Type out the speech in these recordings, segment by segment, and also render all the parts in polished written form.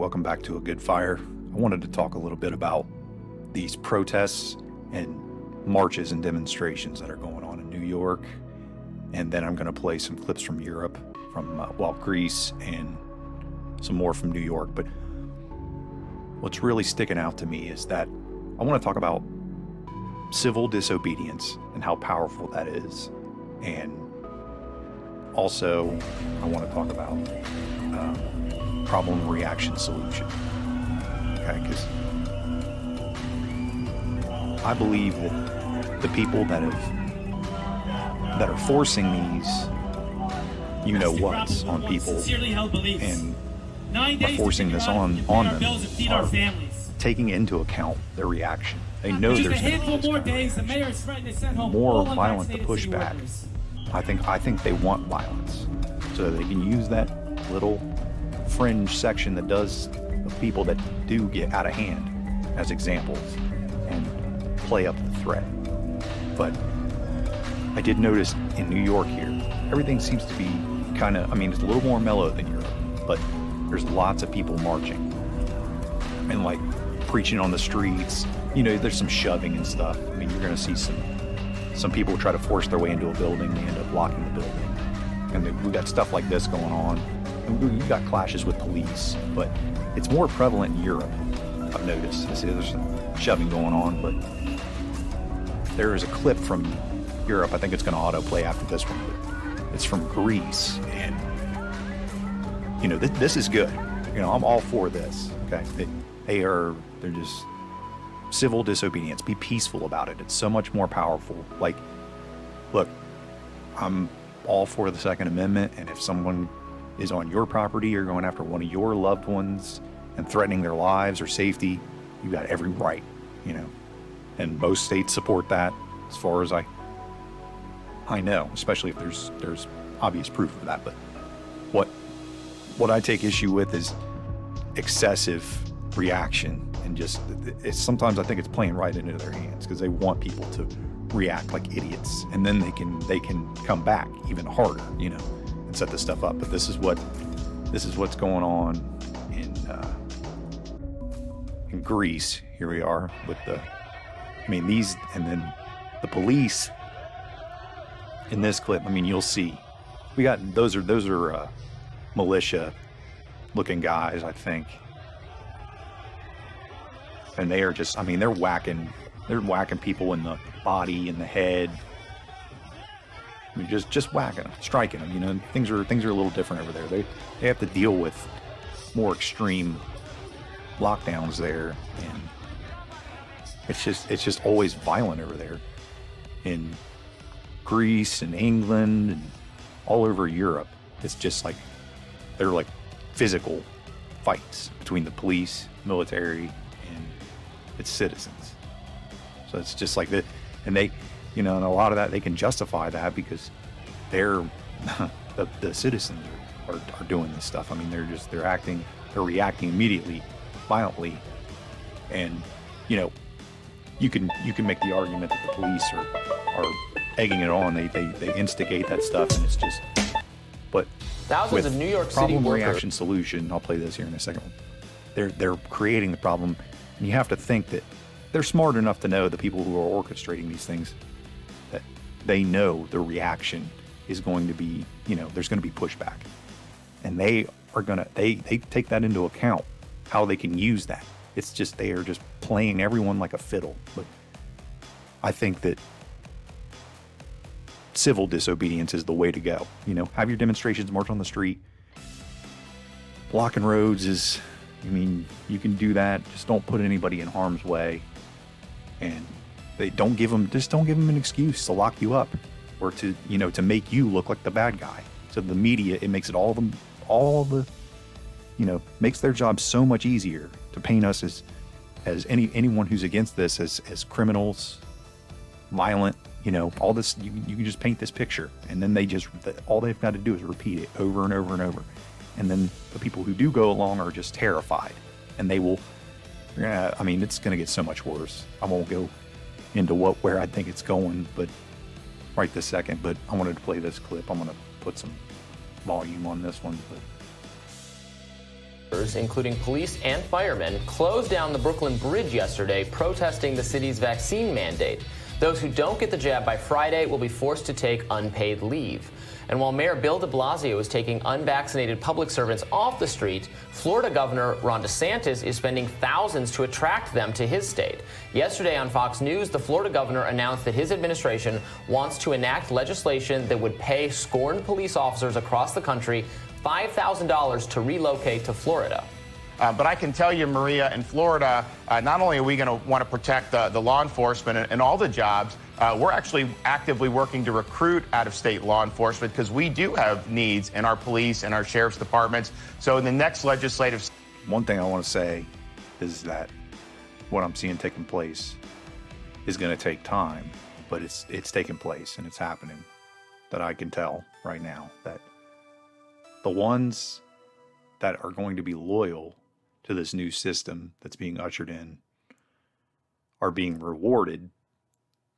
welcome back to A Good Fire. I wanted to talk a little bit about these protests and marches and demonstrations that are going on in New York. And then I'm going to play some clips from Europe, from Greece, and some more from New York. But what's really sticking out to me is that I want to talk about civil disobedience and how powerful that is. And also, I want to talk about problem, reaction, solution. Okay, because I believe that the people that are forcing these, what's on people and are forcing this on them are taking into account their reaction. They know there's going to be more violent to push back. I think they want violence, so they can use that little fringe section that does of people that do get out of hand as examples and play up the threat. But I did notice in New York here, everything seems to be it's a little more mellow than Europe, but there's lots of people marching and like preaching on the streets. There's some shoving and stuff. You're going to see some people try to force their way into a building. They end up blocking the building. And we got stuff like this going on. And we got clashes with police, but it's more prevalent in Europe, I've noticed. There's some shoving going on, but there is a clip from Europe. I think it's going to autoplay after this one, but it's from Greece. And, this is good. I'm all for this. Okay. They're just civil disobedience. Be peaceful about it. It's so much more powerful. Like, look, I'm all for the Second Amendment, and if someone is on your property or going after one of your loved ones and threatening their lives or safety, you got every right, and most states support that as far as I know, especially if there's obvious proof of that. But what I take issue with is excessive reaction, and just sometimes I think it's playing right into their hands because they want people to react like idiots, and then they can come back even harder, and set this stuff up. But this is what's going on in Greece. Here we are with these, and then the police in this clip. You'll see we got those are militia looking guys, I think, and they are just they're whacking people in the body, in the head. Just whacking them, striking them. Things are a little different over there. They have to deal with more extreme lockdowns there, and it's just always violent over there in Greece and England and all over Europe. It's just like they're like physical fights between the police, military, and its citizens. So it's just like that, and they. And a lot of that, they can justify that because they're the citizens are doing this stuff. They're reacting immediately, violently, and you can make the argument that the police are egging it on. They instigate that stuff, and it's just. But thousands of New York City problem, workers. Reaction, solution. I'll play this here in a second. They're creating the problem, and you have to think that they're smart enough to know the people who are orchestrating these things. That they know the reaction is going to be, there's going to be pushback, and they take that into account, how they can use that. It's just, they are just playing everyone like a fiddle. But I think that civil disobedience is the way to go. Have your demonstrations, march on the street. Blocking roads is, you can do that. Just don't put anybody in harm's way, and don't give them an excuse to lock you up, or to make you look like the bad guy. So the media, it makes it makes their job so much easier to paint us as anyone who's against this as criminals, violent, all this. You can just paint this picture, and then all they've got to do is repeat it over and over and over. And then the people who do go along are just terrified, and they will. It's going to get so much worse. I won't go into where I think it's going, but right this second. But I wanted to play this clip. I'm going to put some volume on this one. But including police and firemen, closed down the Brooklyn Bridge yesterday, protesting the city's vaccine mandate. Those who don't get the jab by Friday will be forced to take unpaid leave. And while Mayor Bill de Blasio is taking unvaccinated public servants off the street, Florida Governor Ron DeSantis is spending thousands to attract them to his state. Yesterday on Fox News, the Florida governor announced that his administration wants to enact legislation that would pay scorned police officers across the country $5,000 to relocate to Florida. But I can tell you, Maria, in Florida, not only are we going to want to protect the law enforcement and all the jobs, we're actually actively working to recruit out-of-state law enforcement because we do have needs in our police and our sheriff's departments. So in the next legislative... One thing I want to say is that what I'm seeing taking place is going to take time, but it's taking place and it's happening. That I can tell right now that the ones that are going to be loyal to this new system that's being ushered in are being rewarded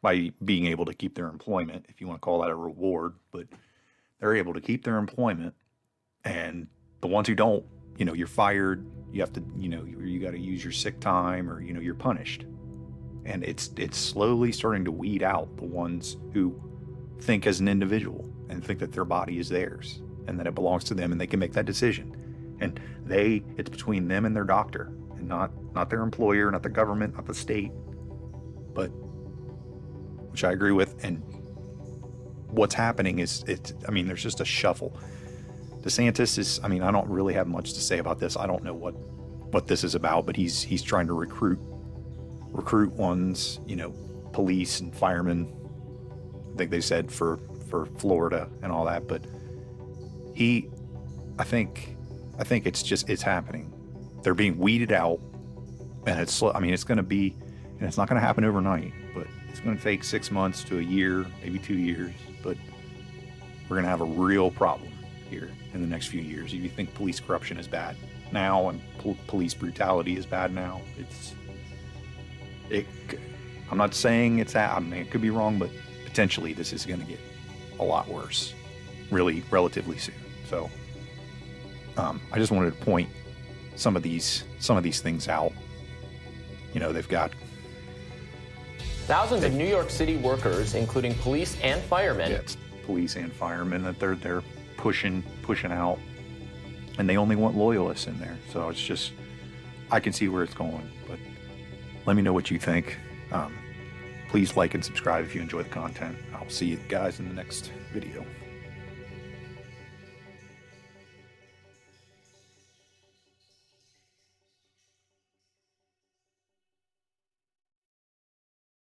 by being able to keep their employment, if you want to call that a reward, but they're able to keep their employment. And the ones who don't, you're fired, you have to, you got to use your sick time, or, you're punished. And it's slowly starting to weed out the ones who think as an individual and think that their body is theirs and that it belongs to them and they can make that decision. And it's between them and their doctor, and not their employer, not the government, not the state, but, which I agree with. And what's happening is there's just a shuffle. DeSantis is, I don't really have much to say about this. I don't know what this is about, but he's trying to recruit ones, police and firemen. I think they said for Florida and all that, but I think it's happening. They're being weeded out, and it's slow. It's going to be, and it's not going to happen overnight, but it's going to take 6 months to a year, maybe 2 years, but we're going to have a real problem here in the next few years. If you think police corruption is bad now and police brutality is bad now, I'm not saying it could be wrong, but potentially this is going to get a lot worse, really, relatively soon. So I just wanted to point some of these things out. They've got thousands of New York City workers, including police and firemen. Yeah, it's police and firemen that they're pushing out, and they only want loyalists in there. So it's just, I can see where it's going, but let me know what you think. Please like and subscribe if you enjoy the content. I'll see you guys in the next video.